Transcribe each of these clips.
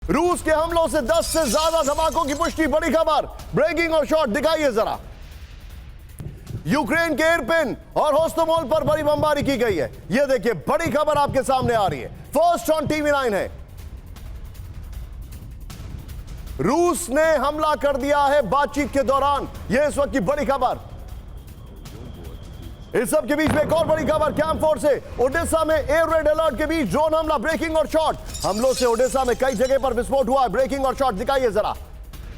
रूस के हमलों से 10 से ज्यादा धमाकों की पुष्टि, बड़ी खबर, ब्रेकिंग और शॉट दिखाइए जरा। यूक्रेन के इरपिन और होस्टोमोल पर बड़ी बमबारी की गई है। यह देखिए बड़ी खबर आपके सामने आ रही है, फर्स्ट ऑन टीवी9 है। रूस ने हमला कर दिया है बातचीत के दौरान, यह इस वक्त की बड़ी खबर। इस सब के बीच में एक और बड़ी खबर, कैंप फोर्स से ओडेसा में एयर रेड अलर्ट के बीच ड्रोन हमला, ब्रेकिंग और शॉट। हमलों से ओडेसा में कई जगह पर विस्फोट हुआ है, ब्रेकिंग और शॉट दिखाइए जरा।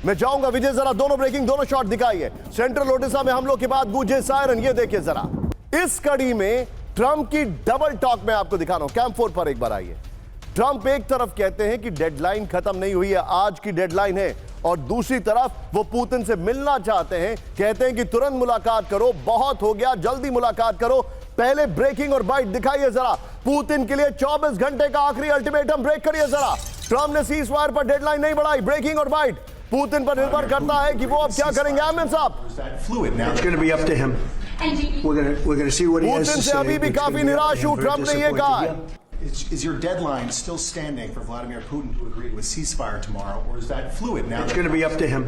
मैं चाहूंगा विजय जरा दोनों ब्रेकिंग दोनों शॉट दिखाइए। सेंट्रल ओडिशा में हमलों के बाद गूंजे सायरन, ये देखिए जरा। इस कड़ी में ट्रंप की डबल टॉक में आपको दिखा रहा हूं, कैंप 4 पर एक बार आइए। ट्रंप एक तरफ कहते हैं कि डेडलाइन खत्म नहीं हुई है, आज की डेडलाइन है, और दूसरी तरफ वो पुतिन से मिलना चाहते हैं, कहते हैं कि तुरंत मुलाकात करो, बहुत हो गया, जल्दी मुलाकात करो। पहले ब्रेकिंग और बाइट दिखाइए जरा। पुतिन के लिए 24 घंटे का आखिरी अल्टीमेटम, ब्रेक करिए जरा। ट्रंप ने सीज फायर पर डेडलाइन नहीं बढ़ाई, ब्रेकिंग और बाइट। पुतिन पर निर्भर करता है कि वो अब क्या करेंगे। आमिर साहब, पुतिन से अभी भी काफी निराश हूं, ट्रंप ने यह कहा है। Is your deadline still standing for Vladimir Putin to agree with ceasefire tomorrow, or is that fluid now? It's going to be up to him.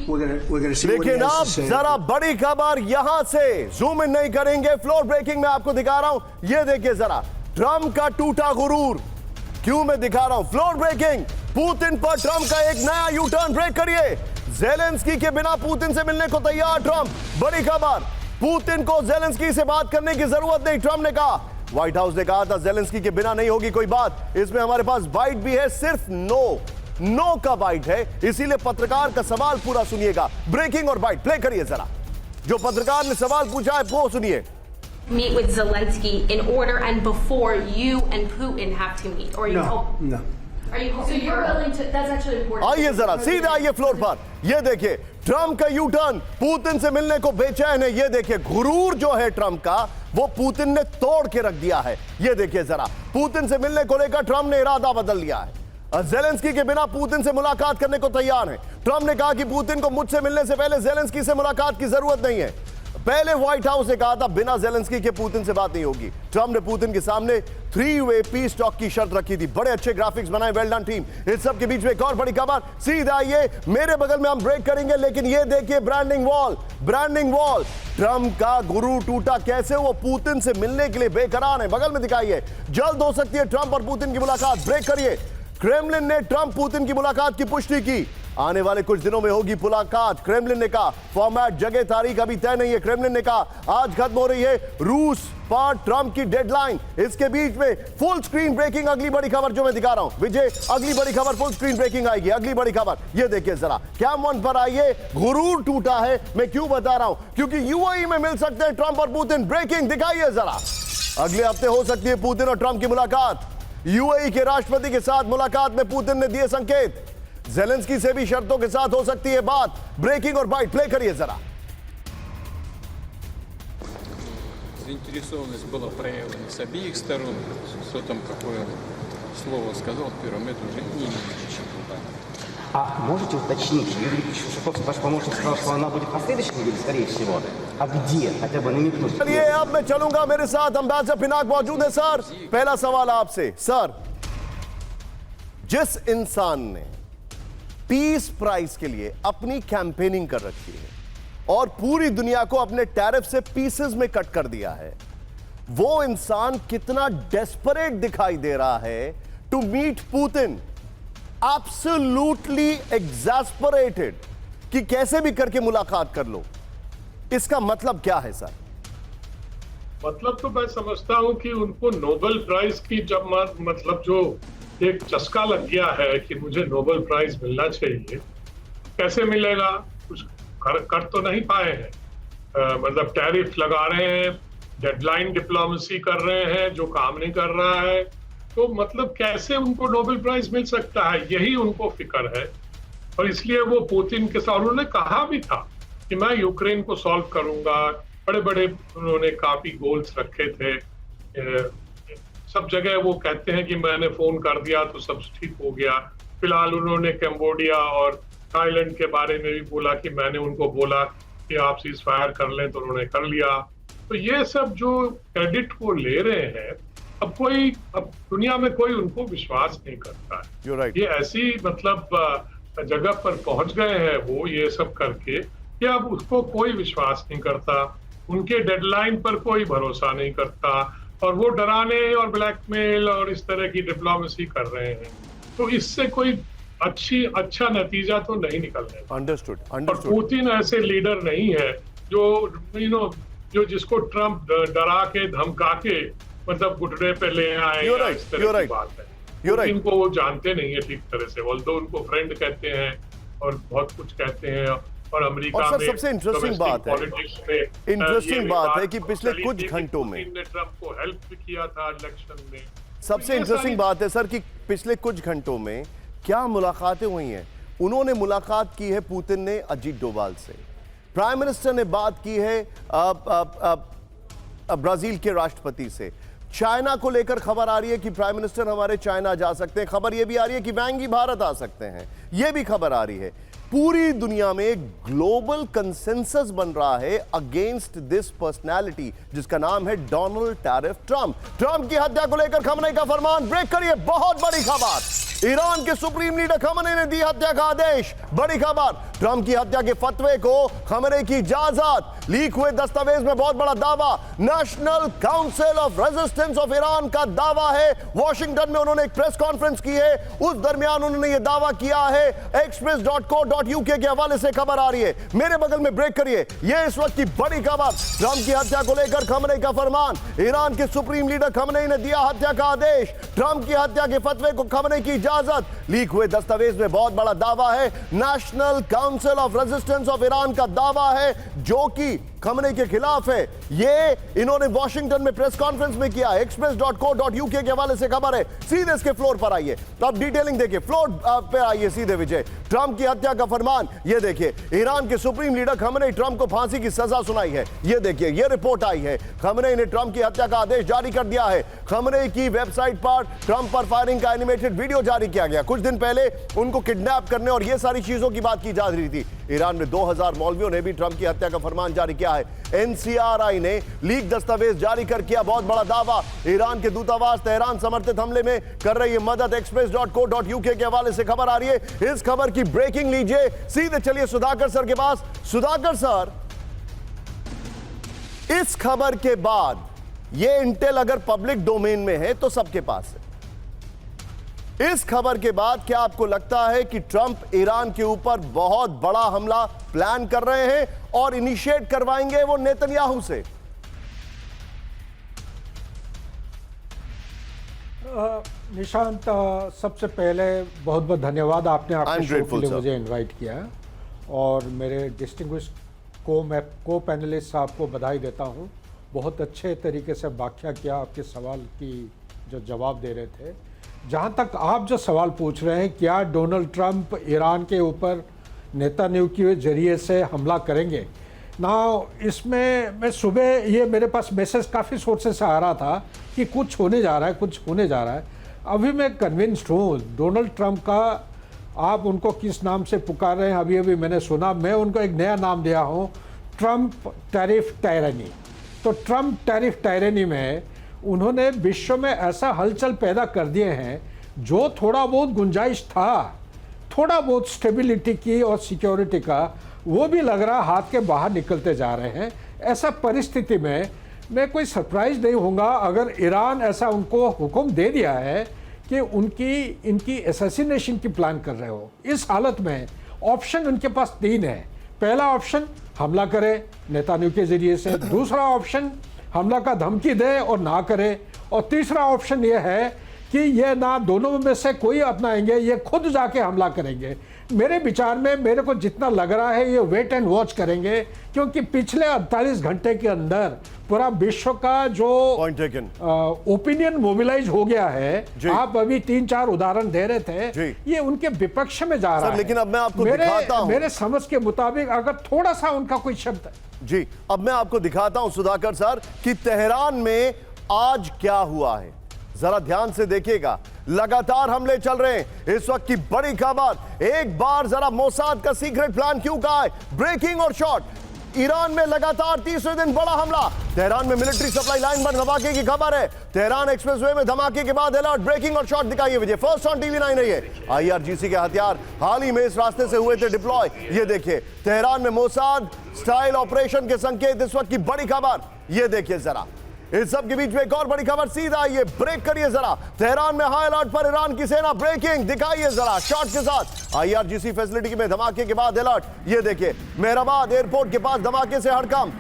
We're going to see what he लेकिन has अब to say. जरा बड़ी खबर यहां से zoom in नहीं करेंगे, floor breaking में आपको दिखा रहा हूं, ये देखिए जरा। ट्रंप का टूटा गुरूर, क्यों मैं दिखा रहा हूं, फ्लोर ब्रेकिंग। पुतिन पर ट्रंप का एक नया यू टर्न, ब्रेक करिए। जेलेंस्की के बिना पुतिन से मिलने को तैयार ट्रंप, बड़ी खबर। पुतिन को जेलेंस्की से बात करने की जरूरत नहीं, ट्रंप ने कहा। व्हाइट हाउस ने कहा था जेलेंस्की के बिना नहीं होगी कोई बात। इसमें हमारे पास बाइट भी है, सिर्फ नो का बाइट है, इसीलिए पत्रकार का सवाल पूरा सुनिएगा। ब्रेकिंग और बाइट प्ले करिए जरा। जो पत्रकार ने सवाल पूछा है वो सुनिए। Meet with Zelensky in order and before you and Putin have to meet, or you hope? No. Are you hoping you're willing to? That's actually important. आइए जरा सीधे आइए फ्लोर पर, ये देखिए ट्रंप का यू टर्न, पुतिन से मिलने को बेचैन है। ये देखिए गुरूर जो है ट्रंप का, वो पुतिन ने तोड़ के रख दिया है। ये देखिए जरा, पुतिन से मिलने को लेकर ट्रंप ने इरादा बदल लिया है। जेलेंस्की के बिना पुतिन से मुलाकात करने को तैयार है। ट्रंप ने कहा कि पुतिन को मुझसे मिलने से पहले जेलेंस्की से मुलाकात की जरूरत नहीं है। पहले व्हाइट हाउस ने कहा था बिना जेलेंस्की के पुतिन से बात नहीं होगी। ट्रंप ने पुतिन के सामने 3-वे पीस टॉक की शर्त रखी थी। बड़े अच्छे ग्राफिक्स बनाए, वेल डन टीम। इस सब के बीच में एक और बड़ी खबर, सीधे आइए मेरे बगल में, हम ब्रेक करेंगे, लेकिन ये देखिए ब्रांडिंग वॉल। ट्रंप का गुरु टूटा कैसे, वो पुतिन से मिलने के लिए बेकरार है। बगल में दिखाइए, जल्द हो सकती है ट्रंप और पुतिन की मुलाकात, ब्रेक करिए। क्रेमलिन ने ट्रंप पुतिन की मुलाकात की पुष्टि की, आने वाले कुछ दिनों में होगी मुलाकात। क्रेमलिन ने कहा फॉर्मेट, जगह, तारीख अभी तय नहीं है। क्रेमलिन ने कहा आज खत्म हो रही है रूस पर ट्रंप की डेडलाइन। इसके बीच में फुल स्क्रीन ब्रेकिंग, अगली बड़ी खबर जो मैं दिखा रहा हूं विजय, अगली बड़ी खबर फुल स्क्रीन ब्रेकिंग आएगी। अगली बड़ी खबर ये देखिए जरा, कैम 1 पर आइए। गुरूर टूटा है, मैं क्यों बता रहा हूं, क्योंकि यूएई में मिल सकते हैं ट्रंप और पुतिन। ब्रेकिंग दिखाइए जरा, अगले हफ्ते हो सकती है पुतिन और ट्रंप की मुलाकात। यूएई के राष्ट्रपति के साथ मुलाकात में पुतिन ने दिए संकेत। जेलेंस्की से भी शर्तों के साथ हो सकती है बात। ब्रेकिंग और बाइट प्ले करिए जरा। Заинтересованность была проявлена с обеих сторон. Кто там какое слово сказал первым, это уже не имеет значения. А можете уточнить, Юрий Шушаков, ваш помощник сказал, что она будет на следующей неделе, скорее всего. А где? Хотя бы намекнуть. चलिए अब मैं चलूंगा, मेरे साथ अम्बेसडर पिनाक मौजूद है। सर, पहला सवाल आपसे। सर, जिस इंसान ने पीस प्राइस के लिए अपनी कैंपेनिंग कर रखी है और पूरी दुनिया को अपने टैरिफ से पीसेस में कट कर दिया है, वो इंसान कितना डेस्परेट दिखाई दे रहा है टू मीट पुतिन। एब्सोल्युटली एग्जैस्परेटेड कि कैसे भी करके मुलाकात कर लो। इसका मतलब क्या है सर? मतलब तो मैं समझता हूं कि उनको नोबेल प्राइज की जब मतलब जो एक चस्का लग गया है कि मुझे नोबेल प्राइज मिलना चाहिए, कैसे मिलेगा, कुछ कर तो नहीं पाए हैं। मतलब टैरिफ लगा रहे हैं, डेडलाइन डिप्लोमेसी कर रहे हैं, जो काम नहीं कर रहा है, तो मतलब कैसे उनको नोबेल प्राइज मिल सकता है, यही उनको फिक्र है। और इसलिए वो पुतिन के साथ, उन्होंने कहा भी था कि मैं यूक्रेन को सॉल्व करूंगा, बड़े बड़े उन्होंने काफी गोल्स रखे थे। सब जगह वो कहते हैं कि मैंने फोन कर दिया तो सब ठीक हो गया। फिलहाल उन्होंने कैम्बोडिया और थाईलैंड के बारे में भी बोला कि मैंने उनको बोला कि आप सीज फायर कर लें, तो उन्होंने कर लिया। तो ये सब जो क्रेडिट वो ले रहे हैं, अब दुनिया में कोई उनको विश्वास नहीं करता है। You're right. ये ऐसी मतलब जगह पर पहुंच गए हैं वो ये सब करके कि अब उसको कोई विश्वास नहीं करता, उनके डेडलाइन पर कोई भरोसा नहीं करता, और वो डराने और ब्लैकमेल और इस तरह की डिप्लोमेसी कर रहे हैं। तो इससे कोई अच्छा नतीजा तो नहीं निकलने वाला। अंडरस्टूड और अंडरस्टूड। पुतिन ऐसे लीडर नहीं है जो जिसको ट्रम्प डरा के धमका के मतलब घुटने पे ले आए। You're right, इस तरह you're की right, बात है। you're right. पुतिन को वो जानते नहीं है ठीक तरह से, ऑल्दो उनको फ्रेंड कहते हैं और बहुत कुछ कहते हैं। और अमेरिका और सर, में सबसे interesting बात है, इंटरेस्टिंग बात है कि पिछले कुछ घंटों में पुतिन ने ट्रम्प को हेल्प भी किया था इलेक्शन में। सबसे तो ये इंटरेस्टिंग सारी- बात है सर कि पिछले कुछ घंटों में क्या मुलाकातें हुई हैं। उन्होंने मुलाकात की है पुतिन ने अजीत डोभाल से, प्राइम मिनिस्टर ने बात की है ब्राजील के राष्ट्रपति से, चाइना को लेकर खबर आ रही है कि प्राइम मिनिस्टर हमारे चाइना जा सकते हैं, खबर यह भी आ रही है कि वैंग ही भारत आ सकते हैं, यह भी खबर आ रही है। पूरी दुनिया में ग्लोबल कंसेंसस बन रहा है अगेंस्ट दिस पर्सनालिटी जिसका नाम है डोनाल्ड टैरिफ ट्रंप। ट्रंप की हत्या को लेकर खमनेई का फरमान, ब्रेक करिए, बहुत बड़ी खबर। ईरान के सुप्रीम लीडर खमनेई ने दी हत्या का आदेश, बड़ी खबर। ट्रंप की हत्या के फतवे को खमनेई की इजाजत, लीक हुए दस्तावेज में बहुत बड़ा दावा, national council of resistance of Iran का दावा है। वॉशिंगटन में उन्होंने एक प्रेस कॉन्फ्रेंस की है, उस दरमियान उन्होंने यह दावा किया है। express.co.uk के हवाले से खबर आ रही है, मेरे बगल में ब्रेक करिए, यह इस वक्त की बड़ी खबर। ट्रंप की हत्या को लेकर खमनेई का फरमान, ईरान के सुप्रीम लीडर खमनेई ने दिया हत्या का आदेश। ट्रंप की हत्या के फतवे को खमनेई की इजाजत, लीक हुए दस्तावेज में बहुत बड़ा दावा है। National council of resistance of Iran का दावा है जो कि खमनेई के खिलाफ है। ये इन्होंने वॉशिंगटन में प्रेस कॉन्फ्रेंस में किया। express.co.uk के हवाले से खबर है, सीधे इसके फ्लोर पर आइए, तो आप डिटेलिंग देखिए, फ्लोर पे आइए सीधे। विजय, ट्रंप की हत्या का फरमान, ये देखिए, ईरान के सुप्रीम लीडर खमनेई ट्रंप को फांसी की सजा सुनाई है। ये देखिए, ये रिपोर्ट आई है, खमनेई ने ट्रंप की हत्या का आदेश जारी कर दिया है। खमनेई की वेबसाइट पर ट्रंप पर फायरिंग का एनिमेटेड वीडियो जारी किया गया। कुछ दिन पहले उनको किडनैप करने और ये सारी चीजों की बात की जा रही थी। ईरान में 2000 मौलवियों ने भी ट्रंप की हत्या का फरमान जारी किया है। एनसीआरआई ने लीक दस्तावेज जारी कर किया बहुत बड़ा दावा, ईरान के दूतावास तेहरान समर्थित हमले में कर रही है मदद। express.co.uk के हवाले से खबर आ रही है। इस खबर की ब्रेकिंग लीजिए, सीधे चलिए सुधाकर सर के पास। सुधाकर सर, इस खबर के बाद यह इंटेल अगर पब्लिक डोमेन में है तो सबके पास है। इस खबर के बाद क्या आपको लगता है कि ट्रंप ईरान के ऊपर बहुत बड़ा हमला प्लान कर रहे हैं और इनिशिएट करवाएंगे वो नेतन्याहू से? निशांत, सबसे पहले बहुत बहुत धन्यवाद, आपने आपके शो के लिए मुझे इनवाइट किया, और मेरे डिस्टिंग्विश को पैनलिस्ट साहब को बधाई देता हूं। बहुत अच्छे तरीके से व्याख्या किया, आपके सवाल की जो जवाब दे रहे थे। जहां तक आप जो सवाल पूछ रहे हैं, क्या डोनाल्ड ट्रंप ईरान के ऊपर नेतन्याहू के जरिए से हमला करेंगे ना, इसमें मैं सुबह ये मेरे पास मैसेज काफ़ी सोर्सेस से आ रहा था कि कुछ होने जा रहा है, कुछ होने जा रहा है। अभी मैं कन्विंस्ड हूँ डोनाल्ड ट्रंप का, आप उनको किस नाम से पुकार रहे हैं अभी अभी मैंने सुना, मैं उनको एक नया नाम दिया हूँ, ट्रंप टैरिफ टायरनी। तो ट्रंप टैरिफ टायरनी में उन्होंने विश्व में ऐसा हलचल पैदा कर दिए हैं, जो थोड़ा बहुत गुंजाइश था, थोड़ा बहुत स्टेबिलिटी की और सिक्योरिटी का, वो भी लग रहा हाथ के बाहर निकलते जा रहे हैं। ऐसा परिस्थिति में मैं कोई सरप्राइज नहीं होऊंगा अगर ईरान ऐसा उनको हुक्म दे दिया है कि इनकी असैसिनेशन की प्लान कर रहे हो। इस हालत में ऑप्शन उनके पास 3 है। पहला ऑप्शन, हमला करे नेतन्याहू के जरिए से। दूसरा ऑप्शन, हमला का धमकी दे और ना करे। और तीसरा ऑप्शन ये है कि ये ना दोनों में से कोई अपनाएंगे, ये खुद जाके हमला करेंगे। मेरे विचार में, मेरे को जितना लग रहा है, ये वेट एंड वॉच करेंगे, क्योंकि पिछले 48 घंटे के अंदर पूरा विश्व का जो ओपिनियन मोबिलाइज हो गया है। आप अभी 3-4 उदाहरण दे रहे थे, ये उनके विपक्ष में जा रहा है। लेकिन अब मैं आपको दिखाता हूं, मेरे समझ के मुताबिक अगर थोड़ा सा उनका कोई शब्द जी, अब मैं आपको दिखाता हूं सुधाकर सर कि तेहरान में आज क्या हुआ है। जरा ध्यान से देखिएगा, लगातार हमले चल रहे हैं। इस वक्त की बड़ी खबर, एक बार जरा मोसाद का सीक्रेट प्लान क्यों कहा है, ब्रेकिंग और शॉर्ट। ईरान में लगातार तीसरे दिन बड़ा हमला। तेहरान में मिलिट्री सप्लाई लाइन पर धमाके की खबर है। तेहरान एक्सप्रेसवे में धमाके के बाद अलर्ट, ब्रेकिंग और शॉट दिखाइए विजय। फर्स्ट ऑन TV9 है ये। IRGC के हथियार हाल ही में इस रास्ते से हुए थे डिप्लॉय। ये देखिए तेहरान में मोसाद स्टाइल ऑपरेशन के संकेत, इस वक्त की बड़ी खबर। ये देखिए जरा, इस सब के बीच में एक और बड़ी खबर सीधा आइए, ब्रेक करिए जरा। तेहरान में हाई अलर्ट पर ईरान की सेना, ब्रेकिंग दिखाइए जरा शॉट के साथ। IRGC फैसिलिटी में धमाके के बाद अलर्ट। ये देखिए मेहराबाद एयरपोर्ट के पास धमाके से हड़कंप।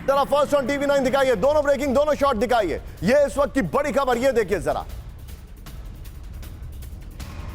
जरा फर्स्ट ऑन TV9 दिखाइए, दोनों ब्रेकिंग, दोनों शॉट दिखाइए। ये इस वक्त की बड़ी खबर, ये देखिए जरा,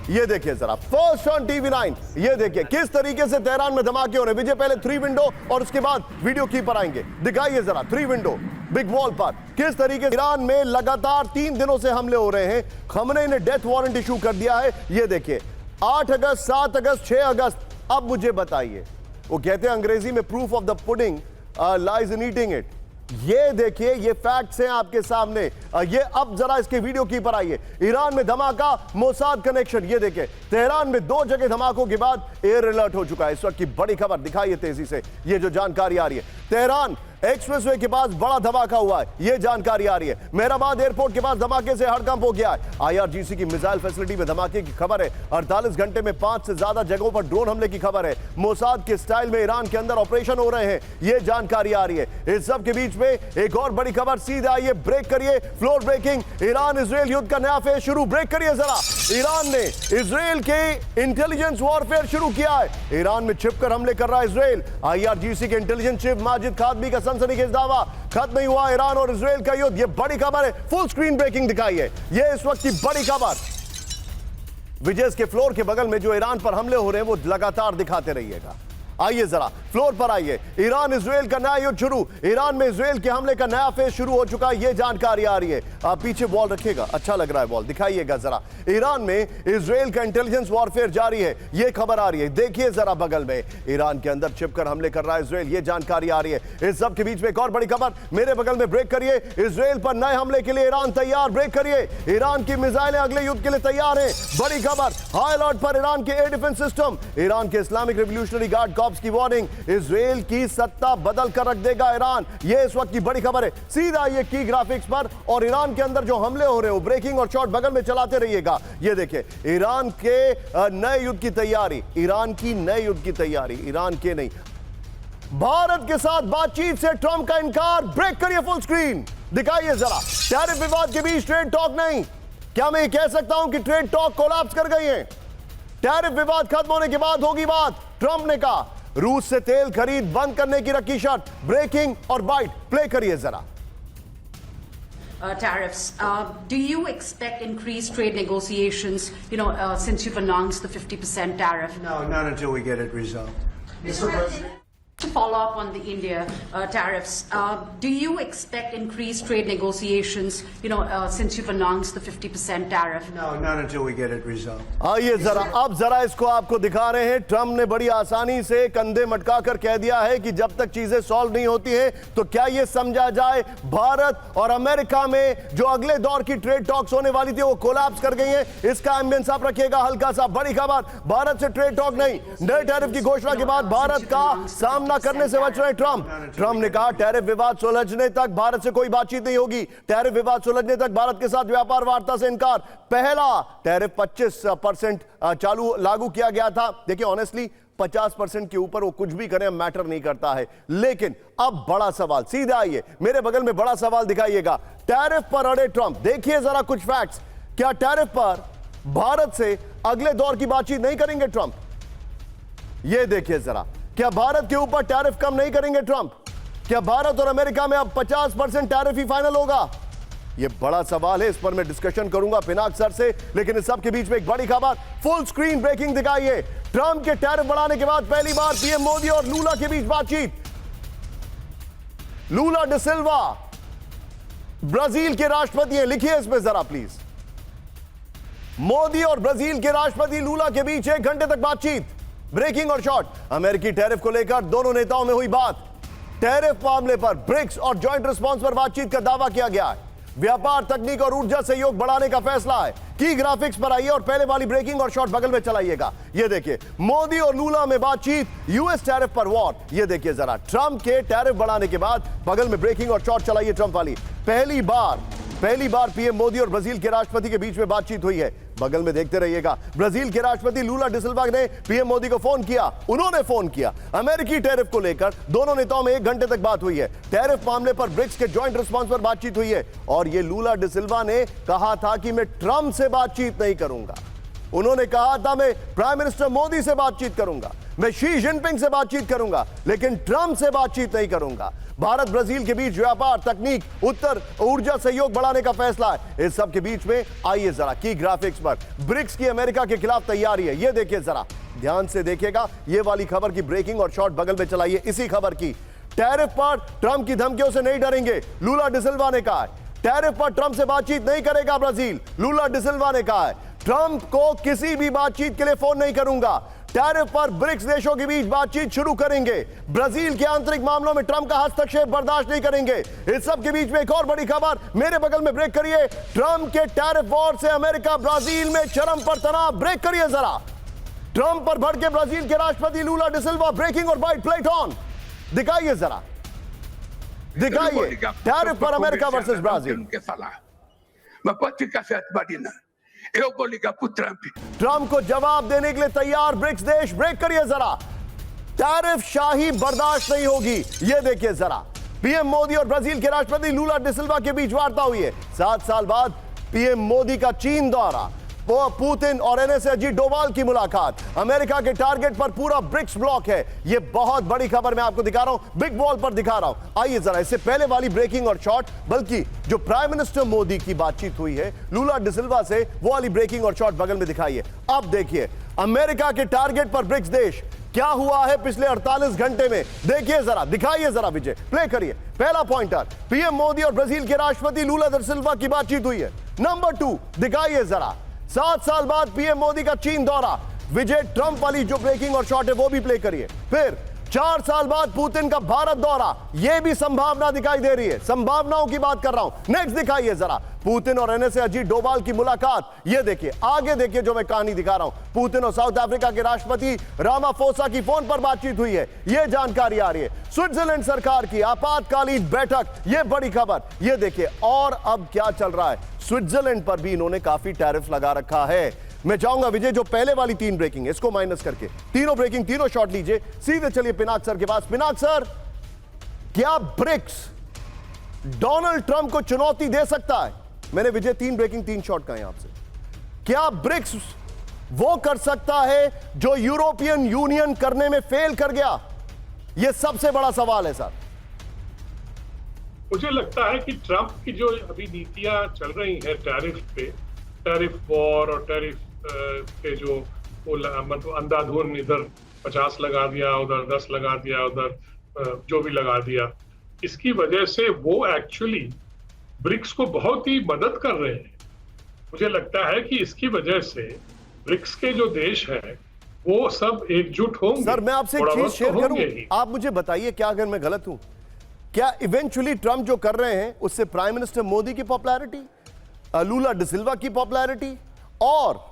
ये देखिए जरा फर्स्ट ऑन TV9। ये देखिए किस तरीके से तेहरान में धमाके हो रहे। विजय पहले 3 विंडो और उसके बाद वीडियो की पर आएंगे। दिखाइए जरा 3 विंडो बिग वॉल पर किस तरीके से ईरान में लगातार 3 दिनों से हमले हो रहे हैं। खमनेई ने डेथ वारंट इशू कर दिया है। ये देखिए 8 अगस्त, 7 अगस्त, 6 अगस्त। अब मुझे बताइए, वो कहते हैं अंग्रेजी में proof of the pudding lies in eating it. ये देखिए ये फैक्ट्स हैं आपके सामने। ये अब जरा इसके वीडियो की पर आइए। ईरान में धमाका, मोसाद कनेक्शन। ये देखिए तेहरान में 2 जगह धमाकों के बाद एयर अलर्ट हो चुका है। इस वक्त की बड़ी खबर दिखाइए तेजी से, ये जो जानकारी आ रही है। तेहरान एक्सप्रेसवे के पास बड़ा धमाका हुआ है, ये जानकारी आ रही है। मेहराबाद एयरपोर्ट के पास धमाके से हड़कंप हो गया है। IRGC की मिसाइल फैसिलिटी में धमाके की खबर है। 48 घंटे में 5 से ज्यादा जगहों पर ड्रोन हमले की खबर है। मोसाद के स्टाइल में ईरान के अंदर ऑपरेशन हो रहे हैं, ये जानकारी आ रही है। इस सब के बीच में एक और बड़ी खबर सीधा आइए, ब्रेक करिए, फ्लोर ब्रेकिंग। ईरान इजराइल युद्ध का नया फेज शुरू, ब्रेक करिए जरा। ईरान ने इजराइल के इंटेलिजेंस वॉरफेयर शुरू किया है। ईरान में छिपकर हमले कर रहा है इजराइल। IRGC के इंटेलिजेंस चीफ माजिद खातमी का सनसनीखेज दावा, खत्म नहीं हुआ ईरान और इजराइल का युद्ध। ये बड़ी खबर है, फुल स्क्रीन ब्रेकिंग दिखाई है। ये इस वक्त की बड़ी खबर। विजय के फ्लोर के बगल में जो ईरान पर हमले हो रहे हैं वो लगातार दिखाते रहिएगा। आइए जरा फ्लोर पर आइए। ईरान इजराइल का नया युद्ध शुरू। ईरान में इजराइल के हमले का नया फेज शुरू हो चुका है, ये जानकारी आ रही है। आप पीछे बॉल रखिएगा, अच्छा लग रहा है बॉल, दिखाइएगा जरा। ईरान में इजराइल का इंटेलिजेंस वॉरफेयर जारी है, ये खबर आ रही है। देखिए जरा बगल में ईरान के अंदर छिपकर हमले कर रहा है इजराइल, ये जानकारी आ रही है। इस सब के बीच में एक और बड़ी खबर मेरे बगल में, ब्रेक करिए। इजराइल पर नए हमले के लिए ईरान तैयार, ब्रेक करिए। ईरान की मिसाइलें अगले युद्ध के लिए तैयार है, बड़ी खबर। हाई अलर्ट पर ईरान के एयर डिफेंस सिस्टम। ईरान के इस्लामिक रेवोल्यूशनरी गार्ड कॉर्प्स की वार्निंग, इजराइल की सत्ता बदल कर रख देगा ईरान, ये इस वक्त की बड़ी खबर है। सीधा ये की ग्राफिक्स पर, और ईरान के अंदर जो हमले हो रहे हो, ब्रेकिंग और शॉट बगल में चलाते रहिएगा। ये देखिए ईरान के नए युद्ध की तैयारी, ईरान की नए युद्ध की तैयारी, ईरान के नहीं। भारत के साथ बातचीत से ट्रंप का इनकार, ब्रेक करिए, फुल स्क्रीन दिखाइए जरा। टैरिफ विवाद के बीच ट्रेड टॉक नहीं, क्या मैं ये कह सकता हूं कि ट्रेड टॉक कोलैप्स कर गई है? टैरिफ विवाद खत्म होने के बाद होगी बात, ट्रंप ने कहा। रूस से तेल खरीद बंद करने की रखी शर्त, ब्रेकिंग और बाइट, प्ले करिए जरा। Tariffs. Do you expect increased trade negotiations, since you've announced the 50% tariff? No, not until we get it resolved. Mr. President. To follow up on the India tariffs, do you expect increased trade negotiations, since you've announced the 50% tariff? No, not until we get it resolved. आइए जरा, अब जरा इसको आपको दिखा रहे हैं। Trump ने बड़ी आसानी से कंधे मटकाकर कह दिया है कि जब तक चीजें सॉल्व नहीं होती हैं, तो क्या यह समझा जाए भारत और अमेरिका में जो अगले दौर की ट्रेड टॉक्स होने वाली थी वो कोलैप्स कर गई हैं। इसका एम्बियंस आप रखिएगा हल्का सा। बड़ी खबर, भारत से ट्रेड टॉक नहीं। नए टैरिफ की घोषणा के बाद भारत का सामना करने से बच रहे ट्रंप ने कहा टैरिफ विवाद सुलझने तक भारत से कोई बातचीत नहीं होगी। टैरिफ विवाद सुलझने तक भारत के साथ व्यापार वार्ता से इनकार। पहला टैरिफ 25% चालू लागू किया गया था। देखिए ऑनेस्टली 50% के ऊपर वो कुछ भी करें मैटर नहीं करता है, लेकिन अब बड़ा सवाल, सीधा आइए मेरे बगल में, बड़ा सवाल दिखाइएगा। टैरिफ पर अड़े ट्रंप, देखिए जरा कुछ फैक्ट्स। क्या टैरिफ पर भारत से अगले दौर की बातचीत नहीं करेंगे ट्रंप? ये देखिए जरा, क्या भारत के ऊपर टैरिफ कम नहीं करेंगे ट्रंप? क्या भारत और अमेरिका में अब 50% टैरिफ ही फाइनल होगा? यह बड़ा सवाल है, इस पर मैं डिस्कशन करूंगा पिनाक सर से। लेकिन इस सब के बीच में एक बड़ी खबर, फुल स्क्रीन ब्रेकिंग दिखाइए। ट्रंप के टैरिफ बढ़ाने के बाद पहली बार पीएम मोदी और लूला के बीच बातचीत। लूला डी सिल्वा ब्राजील के राष्ट्रपति हैं, लिखिए इसमें जरा प्लीज। मोदी और ब्राजील के राष्ट्रपति लूला के बीच 1 घंटे तक बातचीत, ब्रेकिंग और शॉट। अमेरिकी टैरिफ को लेकर दोनों नेताओं में हुई बात। टैरिफ मामले पर ब्रिक्स और जॉइंट रिस्पांस पर बातचीत का दावा किया गया है। व्यापार, तकनीक और ऊर्जा सहयोग बढ़ाने का फैसला है। की ग्राफिक्स पर आइए और पहले वाली ब्रेकिंग और शॉट बगल में चलाइएगा। ये देखिए, मोदी और लूला में बातचीत, यूएस टैरिफ पर वॉर। ये देखिए जरा, ट्रंप के टैरिफ बढ़ाने के बाद बगल में ब्रेकिंग और शॉट चलाइए ट्रंप वाली। पहली बार पीएम मोदी और ब्राजील के राष्ट्रपति के बीच में बातचीत हुई है। बगल में देखते रहिएगा। ब्राजील के राष्ट्रपति लूला डिसिल्वा ने पीएम मोदी को फोन किया, उन्होंने फोन किया अमेरिकी टैरिफ को लेकर। दोनों नेताओं में 1 घंटे तक बात हुई है। टैरिफ मामले पर ब्रिक्स के जॉइंट रिस्पांस पर बातचीत हुई है। और ये लूला डिसिल्वा ने कहा था कि मैं ट्रंप से बातचीत नहीं करूंगा। उन्होंने कहा था मैं प्राइम मिनिस्टर मोदी से बातचीत करूंगा, मैं शी जिनपिंग से बातचीत करूंगा, लेकिन ट्रंप से बातचीत नहीं करूंगा। भारत ब्राजील के बीच व्यापार, तकनीक, उत्तर ऊर्जा सहयोग बढ़ाने का फैसला है। इस सब के बीच में आइए जरा की ग्राफिक्स पर ब्रिक्स की अमेरिका के खिलाफ तैयारी है। ये देखिए जरा, ध्यान से देखिएगा। ये वाली खबर की ब्रेकिंग और शॉट बगल में चलाइए। इसी खबर की, टैरिफ पर ट्रंप की धमकियों से नहीं डरेंगे, लूला डिसिल्वा ने कहा है। टैरिफ पर ट्रंप से बातचीत नहीं करेगा ब्राजील, लूला डिसिल्वा ने कहा है। ट्रंप को किसी भी बातचीत के लिए फोन नहीं करूंगा। टैरिफ पर ब्रिक्स देशों के बीच बातचीत शुरू करेंगे। ब्राजील के आंतरिक मामलों में ट्रंप का हस्तक्षेप बर्दाश्त नहीं करेंगे। इस सब के बीच में एक और बड़ी खबर, मेरे बगल में ब्रेक करिए। ट्रंप के टैरिफ वॉर से अमेरिका ब्राजील में चरम पर तनाव। ब्रेक करिए जरा। ट्रंप पर भड़के ब्राजील के राष्ट्रपति लूला डिसिल्वा। ब्रेकिंग और बाइट प्लेट ऑन, दिखाइए जरा, दिखाइए। टैरिफ पर अमेरिका वर्सेस ब्राजील। ट्रंप को जवाब देने के लिए तैयार ब्रिक्स देश। ब्रेक करिए जरा। टैरिफ शाही बर्दाश्त नहीं होगी। ये देखिए जरा, पीएम मोदी और ब्राजील के राष्ट्रपति लूला डिसिल्वा के बीच वार्ता हुई है। 7 साल बाद पीएम मोदी का चीन दौरा, पुतिन और एनएसए अजीत डोभाल की मुलाकात, अमेरिका के टारगेट पर पूरा ब्रिक्स ब्लॉक है। ये बहुत बड़ी खबर मैं आपको दिखा रहा हूं, बिग बॉल पर दिखा रहा हूं। आइए जरा, इससे पहले वाली ब्रेकिंग और शॉट, बल्कि जो प्राइम मिनिस्टर मोदी की बातचीत हुई है लूला डिसिल्वा से, वो वाली ब्रेकिंग और शॉट बगल में दिखाइए। अब देखिए, अमेरिका के टारगेट पर ब्रिक्स देश, क्या हुआ है पिछले 48 घंटे में, देखिए जरा, दिखाइए जरा विजय, प्ले करिए। पहला पॉइंटर, पीएम मोदी और ब्राजील के राष्ट्रपति लूला डिसिल्वा की बातचीत हुई है। नंबर 2, दिखाइए जरा, 7 साल बाद पीएम मोदी का चीन दौरा। विजय, ट्रंप वाली जो ब्रेकिंग और शॉट है वो भी प्ले करिए। फिर 4 साल बाद पुतिन का भारत दौरा, यह भी संभावना दिखाई दे रही है, संभावनाओं की बात कर रहा हूं। नेक्स्ट दिखाइए जरा, पुतिन और एनएसए अजीत डोभाल की मुलाकात। ये देखिए, आगे देखिए जो मैं कहानी दिखा रहा हूं। पुतिन और साउथ अफ्रीका के राष्ट्रपति रामाफोसा की फोन पर बातचीत हुई है, यह जानकारी आ रही है। स्विट्जरलैंड सरकार की आपातकालीन बैठक, यह बड़ी खबर। यह देखिए, और अब क्या चल रहा है, स्विट्जरलैंड पर भी इन्होंने काफी टैरिफ लगा रखा है। मैं चाहूंगा विजय, जो पहले वाली 3 ब्रेकिंग है इसको माइनस करके तीनों ब्रेकिंग, तीनों शॉट लीजिए। सीधे चलिए पिनाक सर के पास। पिनाक सर, क्या ब्रिक्स डोनाल्ड ट्रंप को चुनौती दे सकता है? मैंने विजय 3 ब्रेकिंग 3 शॉट कहे आपसे। क्या ब्रिक्स वो कर सकता है जो यूरोपियन यूनियन करने में फेल कर गया? यह सबसे बड़ा सवाल है सर। मुझे लगता है कि ट्रंप की जो अभी नीतियां चल रही हैं टैरिफ पे, टैरिफ वॉर और टैरिफ के जो मतलब अंधाधुन, इधर 50 लगा दिया, उधर 10 लगा दिया, उधर जो भी लगा दिया, इसकी वजह से वो एक्चुअली ब्रिक्स को बहुत ही मदद कर रहे हैं। मुझे लगता है कि इसकी वजह से ब्रिक्स के जो देश हैं वो सब एकजुट होंगे। सर, मैं आपसे एक चीज शेयर करूं, आप मुझे बताइए क्या अगर मैं गलत हूं, क्या इवेंचुअली ट्रंप जो कर रहे हैं उससे प्राइम मिनिस्टर मोदी की पॉपुलैरिटी, लूला डिसिल्वा की पॉपुलैरिटी और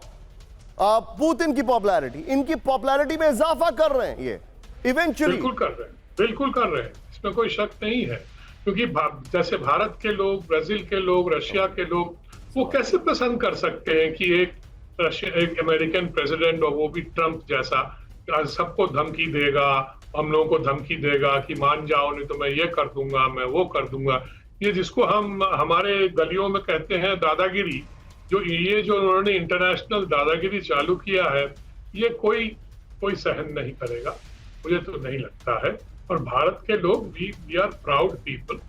पुतिन की पॉपुलैरिटी, इनकी पॉपुलैरिटी में इजाफा कर रहे हैं? ये इवेंचुअली बिल्कुल कर रहे हैं, बिल्कुल कर रहे हैं, इसमें कोई शक नहीं है। क्योंकि जैसे भारत के लोग, ब्राजील के लोग, रशिया के लोग, वो कैसे पसंद कर सकते हैं कि एक अमेरिकन प्रेसिडेंट, और वो भी ट्रंप जैसा, सबको धमकी देगा, हम लोगों को धमकी देगा कि मान जाओ नहीं तो मैं ये कर दूंगा, मैं वो कर दूंगा। ये जिसको हम हमारे गलियों में कहते हैं दादागिरी, ये जो उन्होंने इंटरनेशनल दादागिरी चालू किया है, ये कोई सहन नहीं करेगा, मुझे तो नहीं लगता है। और भारत के लोग भी, we are proud people,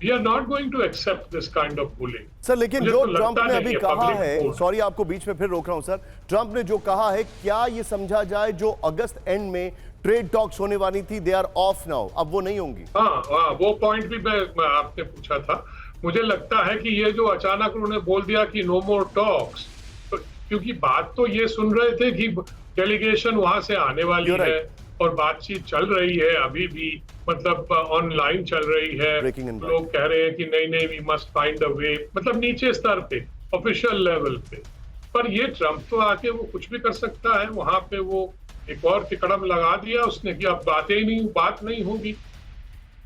we are not going to accept this kind of bullying. Sir, लेकिन जो ट्रंप ने अभी कहा है, सॉरी आपको बीच में फिर रोक रहा हूं सर, ट्रंप ने जो कहा है, क्या ये समझा जाए जो अगस्त एंड में ट्रेड टॉक्स होने वाली थी, दे आर ऑफ नाउ, अब वो नहीं होंगी? हाँ, वो पॉइंट भी मैं आपने पूछा था। मुझे लगता है कि ये जो अचानक उन्होंने बोल दिया कि नो मोर टॉक्स, तो क्योंकि बात तो ये सुन रहे थे कि डेलीगेशन वहां से आने वाली है, और बातचीत चल रही है अभी भी, मतलब ऑनलाइन चल रही है। Breaking and लोग कह रहे हैं कि नहीं नहीं वी मस्ट फाइंड अ वे, मतलब नीचे स्तर पे ऑफिशियल लेवल पे। पर ये ट्रम्प तो आके वो कुछ भी कर सकता है, वहां पे वो एक और तिकड़म लगा दिया उसने कि अब बात नहीं होगी।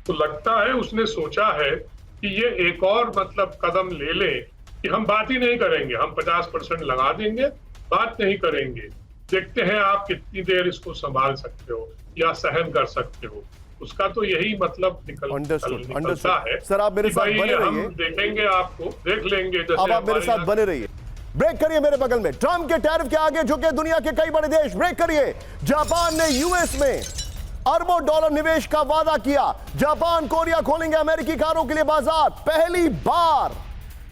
तो लगता है उसने सोचा है कि ये एक और मतलब कदम ले ले कि हम बात ही नहीं करेंगे, हम 50% लगा देंगे, बात नहीं करेंगे। देखते हैं आप कितनी देर इसको संभाल सकते हो या सहन कर सकते हो। उसका तो यही मतलब निकलता है। सर आप मेरे साथ बने हम रहिए, देखेंगे, आपको देख लेंगे। जैसे अब आप मेरे साथ बने रहिए। ब्रेक करिए मेरे बगल में। ट्रम्प के टैरिफ के आगे झुके दुनिया के कई बड़े देश। ब्रेक करिए। जापान ने यूएस में अरबों डॉलर निवेश का वादा किया। जापान कोरिया खोलेंगे अमेरिकी कारों के लिए बाजार। पहली बार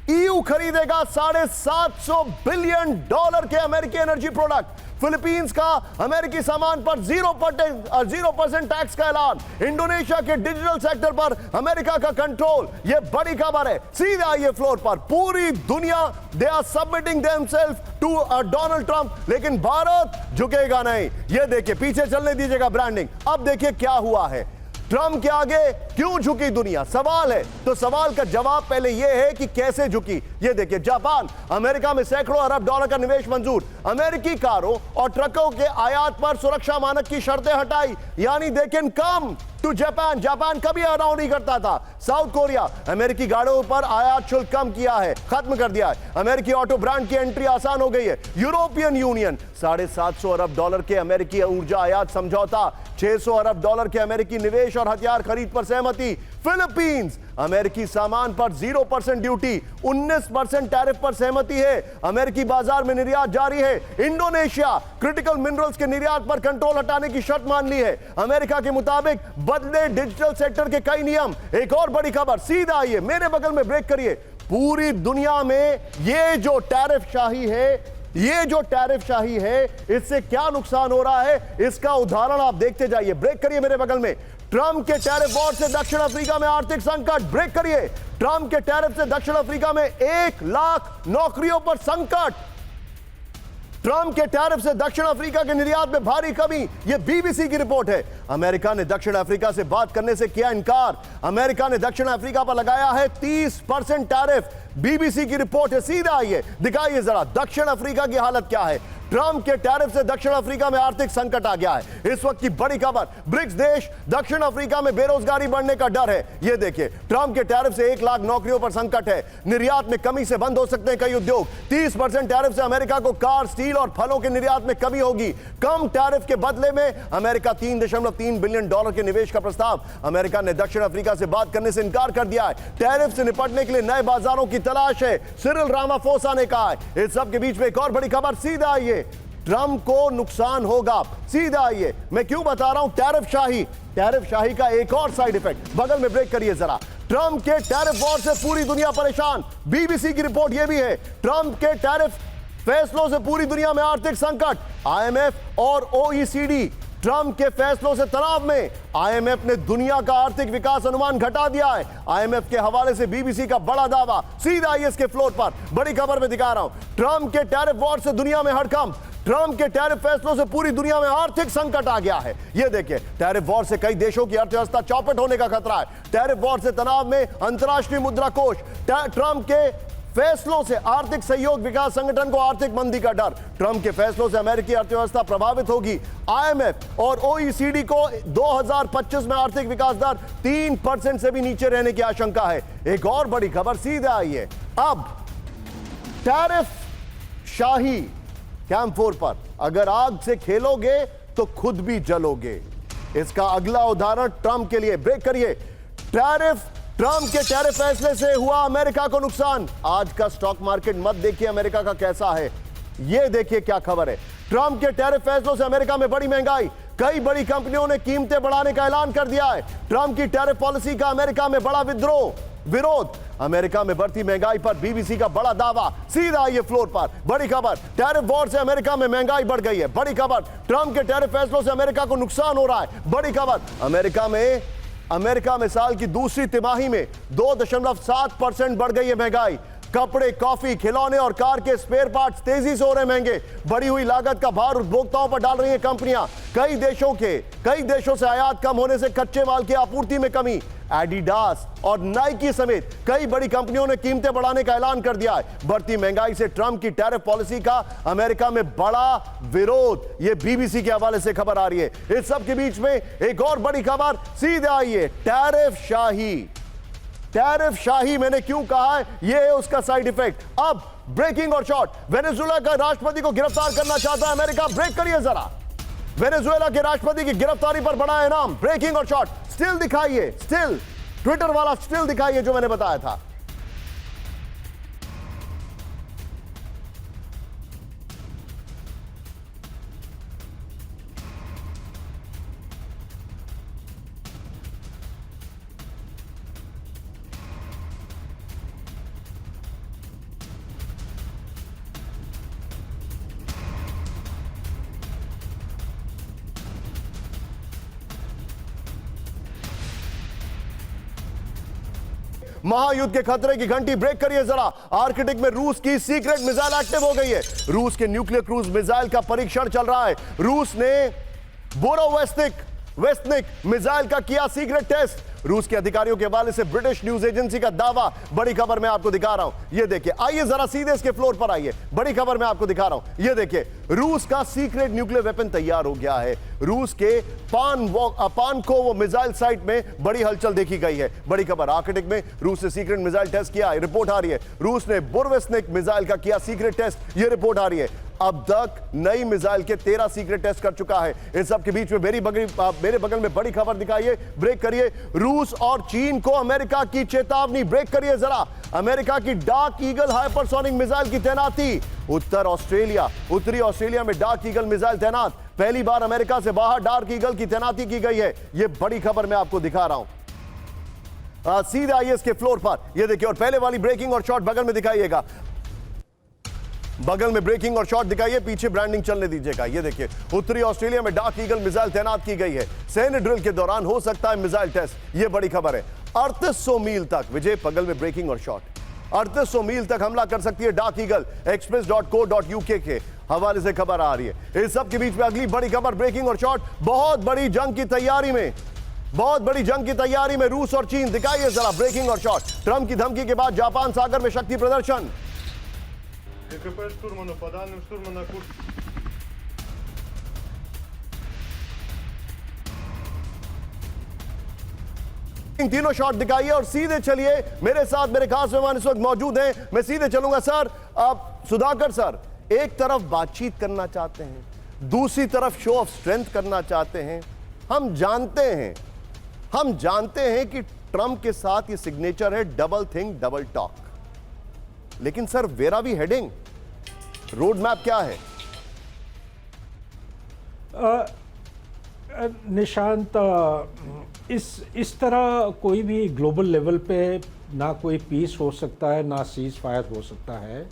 ईयू खरीदेगा $750 बिलियन के अमेरिकी एनर्जी प्रोडक्ट। फिलीपींस का अमेरिकी सामान पर 0% टैक्स का ऐलान। इंडोनेशिया के डिजिटल सेक्टर पर अमेरिका का कंट्रोल। यह बड़ी खबर है। सीधे आइए फ्लोर पर। पूरी दुनिया they are submitting themselves to Donald Trump, लेकिन भारत झुकेगा नहीं। यह देखिए, पीछे चलने दीजिएगा ब्रांडिंग। अब देखिए क्या हुआ है। ट्रम्प के आगे क्यों झुकी दुनिया, सवाल है। तो सवाल का जवाब पहले यह है कि कैसे झुकी। ये देखिए, जापान अमेरिका में सैकड़ों अरब डॉलर का निवेश मंजूर। अमेरिकी कारों और ट्रकों के आयात पर सुरक्षा मानक की शर्तें हटाई, यानी they can come to Japan. Japan कभी अलाउ नहीं करता था। साउथ कोरिया अमेरिकी गाड़ियों पर आयात शुल्क कम किया है, खत्म कर दिया है। अमेरिकी ऑटो ब्रांड की एंट्री आसान हो गई है। यूरोपियन यूनियन $750 अरब के अमेरिकी ऊर्जा आयात समझौता। $600 अरब के अमेरिकी निवेश और हथियार खरीद पर सहमति। फिलीपींस अमेरिकी सामान पर 0% ड्यूटी, 19% टैरिफ पर सहमति है। अमेरिकी बाजार में निर्यात जारी है। इंडोनेशिया क्रिटिकल मिनरल्स के निर्यात पर कंट्रोल हटाने की शर्त मान ली है। अमेरिका के मुताबिक बदले डिजिटल सेक्टर के कई नियम। एक और बड़ी खबर, सीधा आइए मेरे बगल में। ब्रेक करिए। पूरी दुनिया में ये जो टैरिफ शाही है, इससे क्या नुकसान हो रहा है, इसका उदाहरण आप देखते जाइए। ब्रेक करिए मेरे बगल में। ट्रम्प के टैरिफ वॉर से दक्षिण अफ्रीका में आर्थिक संकट। ब्रेक करिए। ट्रम्प के टैरिफ से दक्षिण अफ्रीका में 1 लाख नौकरियों पर संकट। ट्रम्प के टैरिफ से दक्षिण अफ्रीका के निर्यात में भारी कमी। यह बीबीसी की रिपोर्ट है। अमेरिका ने दक्षिण अफ्रीका से बात करने से किया इनकार। अमेरिका ने दक्षिण अफ्रीका पर लगाया है 30% टैरिफ। बीबीसी की रिपोर्ट है। सीधा आइए, दिखाइए जरा दक्षिण अफ्रीका की हालत क्या है। ट्रम्प के टैरिफ से दक्षिण अफ्रीका में आर्थिक संकट आ गया है। इस वक्त की बड़ी खबर, ब्रिक्स देश दक्षिण अफ्रीका में बेरोजगारी बढ़ने का डर है। यह देखिए, ट्रम्प के टैरिफ से 1 लाख नौकरियों पर संकट है। निर्यात में कमी से बंद हो सकते हैं कई उद्योग। 30% टैरिफ से अमेरिका को कार, स्टील और फलों के निर्यात में कमी होगी। कम टैरिफ के बदले में अमेरिका $3.3 बिलियन के निवेश का प्रस्ताव। अमेरिका ने दक्षिण अफ्रीका से बात करने से इनकार कर दिया है। टैरिफ से निपटने के लिए नए बाजारों की तलाश है, सिरिल रामाफोसा ने कहा है। इस सब के बीच में एक और बड़ी खबर। सीधा आइए, ट्रम्प को नुकसान होगा। सीधा आइए, मैं क्यों बता रहा हूं टैरिफ शाही का एक और साइड इफेक्ट। बगल में ब्रेक करिए जरा। ट्रम्प के टैरिफ वॉर से पूरी दुनिया परेशान। बीबीसी की रिपोर्ट यह भी है। ट्रम्प के टैरिफ फैसलों से पूरी दुनिया में आर्थिक संकट। आईएमएफ और ओईसीडी ट्रम्प के फैसलों से तनाव में। आईएमएफ ने दुनिया का आर्थिक विकास अनुमान घटा दिया है। आईएमएफ के हवाले से बीबीसी का बड़ा दावा। सीधा आइए इसके फ्लोर पर, बड़ी खबर में दिखा रहा हूं। ट्रम्प के टैरिफ वॉर से दुनिया में हड़कंप। ट्रम्प के टैरिफ फैसलों से पूरी दुनिया में आर्थिक संकट आ गया है। यह देखिए, टैरिफ वॉर से कई देशों की अर्थव्यवस्था चौपट होने का खतरा है। टैरिफ वॉर से तनाव में अंतर्राष्ट्रीय मुद्रा कोष। ट्रम्प के फैसलों से आर्थिक सहयोग विकास संगठन को आर्थिक मंदी का डर। ट्रम्प के फैसलों से अमेरिकी अर्थव्यवस्था प्रभावित होगी। आईएमएफ और ओईसीडी को 2025 में आर्थिक विकास दर 3% से भी नीचे रहने की आशंका है। एक और बड़ी खबर, सीधे आइए। अब टैरिफ शाही कैंप 4 पर अगर आग से खेलोगे तो खुद भी जलोगे। इसका अगला उदाहरण ट्रम्प के लिए। ब्रेक करिए। ट्रम्प के टैरिफ फैसले से हुआ अमेरिका को नुकसान। आज का स्टॉक मार्केट मत देखिए अमेरिका का कैसा है, यह देखिए क्या खबर है। ट्रम्प के टैरिफ फैसलों से अमेरिका में बड़ी महंगाई। कई बड़ी कंपनियों ने कीमतें बढ़ाने का ऐलान कर दिया है। ट्रम्प की टैरिफ पॉलिसी का अमेरिका में बड़ा विरोध। अमेरिका में बढ़ती महंगाई पर बीबीसी का बड़ा दावा। सीधा आइए फ्लोर पर, बड़ी खबर। टैरिफ वॉर से अमेरिका में महंगाई बढ़ गई है। बड़ी खबर। ट्रम्प के टैरिफ फैसलों से अमेरिका को नुकसान हो रहा है। बड़ी खबर। अमेरिका में साल की दूसरी तिमाही में 2.7% बढ़ गई है महंगाई। कपड़े, कॉफी, खिलौने और कार के स्पेयर पार्ट्स तेजी से हो रहे महंगे। बढ़ी हुई लागत का भार उपभोक्ताओं पर डाल रही हैं कंपनियां। कई देशों से आयात कम होने से कच्चे माल की आपूर्ति में कमी। एडिडास और नाइकी समेत कई बड़ी कंपनियों ने कीमतें बढ़ाने का ऐलान कर दिया है। बढ़ती महंगाई से ट्रंप की टैरिफ पॉलिसी का अमेरिका में बड़ा विरोध, यह बीबीसी के हवाले से खबर आ रही है। इस सब के बीच में एक और बड़ी खबर सीधे आई है, टैरिफ शाही मैंने क्यों कहा है, यह है उसका साइड इफेक्ट। अब ब्रेकिंग और शॉर्ट, वेनेजुएला का राष्ट्रपति को गिरफ्तार करना चाहता है अमेरिका। ब्रेक करिए जरा, वेनेजुएला के राष्ट्रपति की गिरफ्तारी पर बड़ा इनाम। ब्रेकिंग और शॉर्ट, स्टिल दिखाइए, स्टिल ट्विटर वाला स्टिल दिखाइए जो मैंने बताया था। महायुद्ध के खतरे की घंटी ब्रेक करिए जरा। आर्कटिक में रूस की सीक्रेट मिसाइल एक्टिव हो गई है। रूस के न्यूक्लियर क्रूज मिसाइल का परीक्षण चल रहा है। रूस ने बोरोवेस्निक मिसाइल का किया सीक्रेट टेस्ट। रूस के अधिकारियों के हवाले से ब्रिटिश न्यूज एजेंसी का दावा। बड़ी खबर मैं आपको दिखा रहा हूं, ये देखिए। आइए जरा सीधे इसके फ्लोर पर आइए, बड़ी खबर मैं आपको दिखा रहा हूं, ये देखिए। रूस का सीक्रेट न्यूक्लियर वेपन तैयार हो गया है। रूस के पानकोव मिसाइल साइट में बड़ी हलचल देखी गई है। बड़ी खबर, आर्कटिक में रूस ने सीक्रेट मिसाइल टेस्ट किया, रिपोर्ट आ रही है। रूस ने बोरोवेस्निक मिसाइल का किया सीक्रेट टेस्ट, यह रिपोर्ट आ रही है। अब तक नई मिसाइल के 13 सीक्रेट टेस्ट कर चुका है। इन सब के बीच में मेरे बगल में बड़ी खबर दिखाइए, ब्रेक करिए। रूस और चीन को अमेरिका की चेतावनी, ब्रेक करिए जरा। अमेरिका की डार्क ईगल हाइपरसोनिक मिसाइल की तैनाती। उत्तरी ऑस्ट्रेलिया में डार्क ईगल मिसाइल तैनात। पहली बार अमेरिका से बाहर डार्क ईगल की तैनाती की गई है। यह बड़ी खबर मैं आपको दिखा रहा हूं। सीधे आइए इसके फ्लोर पर, यह देखिए। और पहले वाली ब्रेकिंग और शॉर्ट बगल में दिखाइएगा, बगल में ब्रेकिंग और शॉट दिखाइए, पीछे ब्रांडिंग चलने दीजिएगा। ये देखिए, उत्तरी ऑस्ट्रेलिया में डार्क ईगल मिसाइल तैनात की गई है। सैन्य ड्रिल के दौरान हो सकता है मिसाइल टेस्ट, ये बड़ी खबर है। 3800 मील तक, विजय बगल में ब्रेकिंग और शॉट, 3800 मील तक हमला कर सकती है डार्क ईगल। express.co.uk के हवाले से खबर आ रही है। इस सब के बीच में अगली बड़ी खबर, ब्रेकिंग और शॉट। बहुत बड़ी जंग की तैयारी में रूस और चीन, दिखाइए जरा ब्रेकिंग और शॉट। ट्रंप की धमकी के बाद जापान सागर में शक्ति प्रदर्शन। तीनों शॉट दिखाइए और सीधे चलिए। मेरे साथ मेरे खास मेहमान इस वक्त मौजूद हैं, मैं सीधे चलूंगा। सर, आप सुधाकर सर, एक तरफ बातचीत करना चाहते हैं, दूसरी तरफ शो ऑफ स्ट्रेंथ करना चाहते हैं। हम जानते हैं कि ट्रंप के साथ ये सिग्नेचर है, डबल थिंक डबल टॉक। लेकिन sir, where are we heading? Road map क्या है? निशांत, इस तरह कोई भी ग्लोबल लेवल पे ना कोई पीस हो सकता है, ना सीज फायर हो सकता है।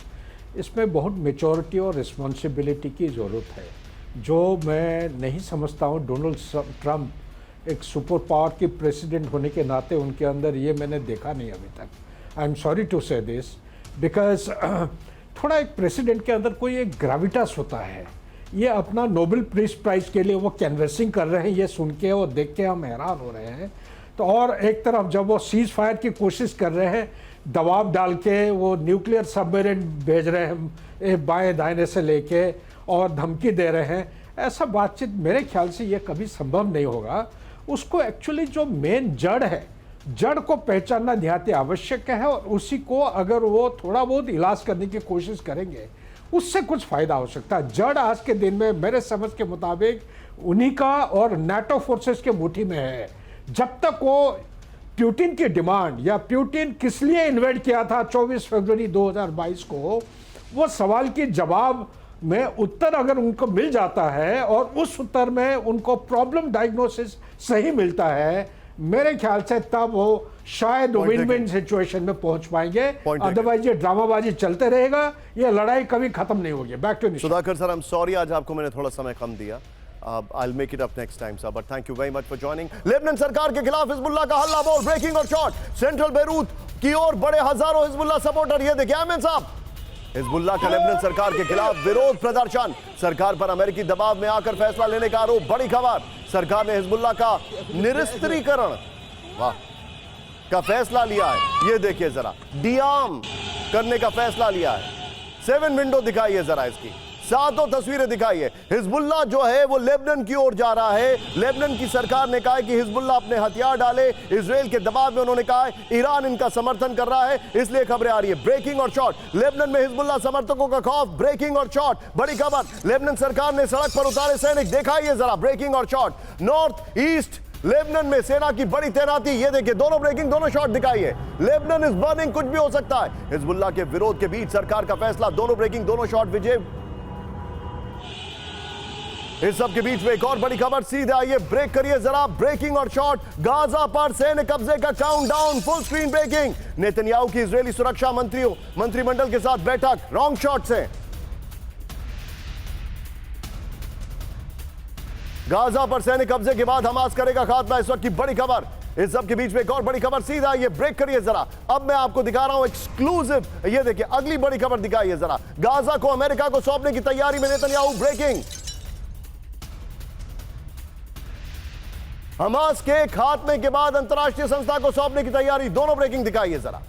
इसमें बहुत मेच्योरिटी और रिस्पॉन्सिबिलिटी की ज़रूरत है, जो मैं नहीं समझता हूँ। डोनाल्ड ट्रंप एक सुपर पावर की प्रेसिडेंट होने के नाते उनके अंदर ये मैंने देखा नहीं अभी तक। आई एम सॉरी टू से दिस, बिकॉज थोड़ा एक प्रेसिडेंट के अंदर कोई एक ग्रेविटास होता है। ये अपना नोबेल पीस प्राइज के लिए वो कैनवेसिंग कर रहे हैं, ये सुन के और देख के हम हैरान हो रहे हैं। तो और एक तरफ जब वो सीज फायर की कोशिश कर रहे हैं, दबाव डाल के वो न्यूक्लियर सबमरीन भेज रहे हैं बाएं दाएं से लेके और धमकी दे रहे हैं, ऐसा बातचीत मेरे ख्याल से ये कभी संभव नहीं होगा। उसको एक्चुअली जो मेन जड़ है, जड़ को पहचानना निहायत आवश्यक है, और उसी को अगर वो थोड़ा बहुत इलाज करने की कोशिश करेंगे, उससे कुछ फायदा हो सकता है। जड़ आज के दिन में मेरे समझ के मुताबिक उन्हीं का और नाटो फोर्सेस के मुट्ठी में है। जब तक वो प्यूटिन की डिमांड, या प्यूटिन किस लिए इन्वेड किया था 24 फरवरी 2022 को, वो सवाल की जवाब में उत्तर अगर उनको मिल जाता है और उस उत्तर में उनको प्रॉब्लम डायग्नोसिस सही मिलता है, मेरे ख्याल से तब वो शायद विन विन सिचुएशन में पहुंच पाएंगे। अदरवाइज ये ड्रामाबाजी चलते रहेगा, ये लड़ाई कभी खत्म नहीं होगी। Back to Sudhakar sir, I am sorry आज आपको मैंने थोड़ा समय कम दिया। I'll make it up next time, sir. But thank you very much for joining. Lebanon सरकार के खिलाफ हिजबुल्लाह का हल्ला बोल, ब्रेकिंग और शॉट। सेंट्रल बेरूत की ओर बढ़े हजारों हिजबुल्लाह सपोर्टर। ये देखिए अहमद साहब, हिजबुल्लाह का लेबनान सरकार के खिलाफ विरोध प्रदर्शन, सरकार पर अमेरिकी दबाव में आकर फैसला लेने का आरोप। बड़ी खबर, सरकार ने हिजबुल्लाह का निरस्त्रीकरण का फैसला लिया है। ये देखिए जरा, डियार्म करने का फैसला लिया है। 7 विंडो दिखाइए जरा, इसकी 7 तस्वीरें दिखाइए। हिजबुल्लाह जो है वो लेबनान की ओर जा रहा है। लेबनान की सरकार ने कहा है कि हिजबुल्लाह अपने हथियार डाले, इजराइल के दबाव में उन्होंने कहा है ईरान इनका समर्थन कर रहा है, इसलिए खबरें आ रही है। ब्रेकिंग और शॉट, लेबनान में हिजबुल्लाह समर्थकों का खौफ। ब्रेकिंग और शॉट, बड़ी खबर, लेबनान सरकार ने सड़क पर उतारे सैनिक। दिखाइए जरा ब्रेकिंग और शॉट। नॉर्थ ईस्ट लेबनान में सेना की बड़ी तैनाती। ये देखिए, दोनों ब्रेकिंग, दोनों शॉट दिखाइए। लेबनान इज बर्निंग, कुछ भी हो सकता है। हिजबुल्लाह के विरोध के बीच सरकार का फैसला, दोनों ब्रेकिंग, दोनों शॉट। विजय, इस सब के बीच में एक और बड़ी खबर, सीधे आइए, ब्रेक करिए जरा। ब्रेकिंग और शॉट, गाजा पर सैन्य कब्जे का countdown, full screen breaking. Netanyahu की इजरायली सुरक्षा मंत्रिमंडल के साथ बैठक, रॉन्ग शॉट से। गाजा पर सैन्य कब्जे के बाद हमास करेगा खात्मा, इस वक्त की बड़ी खबर। इस सब के बीच में एक और बड़ी खबर, सीधा ये ब्रेक करिए जरा। अब मैं आपको दिखा रहा हूं एक्सक्लूसिव, ये देखिए अगली बड़ी खबर दिखाइए जरा। गाजा को अमेरिका को सौंपने की तैयारी में नेतन्याहू। ब्रेकिंग, हमास के खात्मे के बाद अंतरराष्ट्रीय संस्था को सौंपने की तैयारी। दोनों ब्रेकिंग दिखाइए जरा।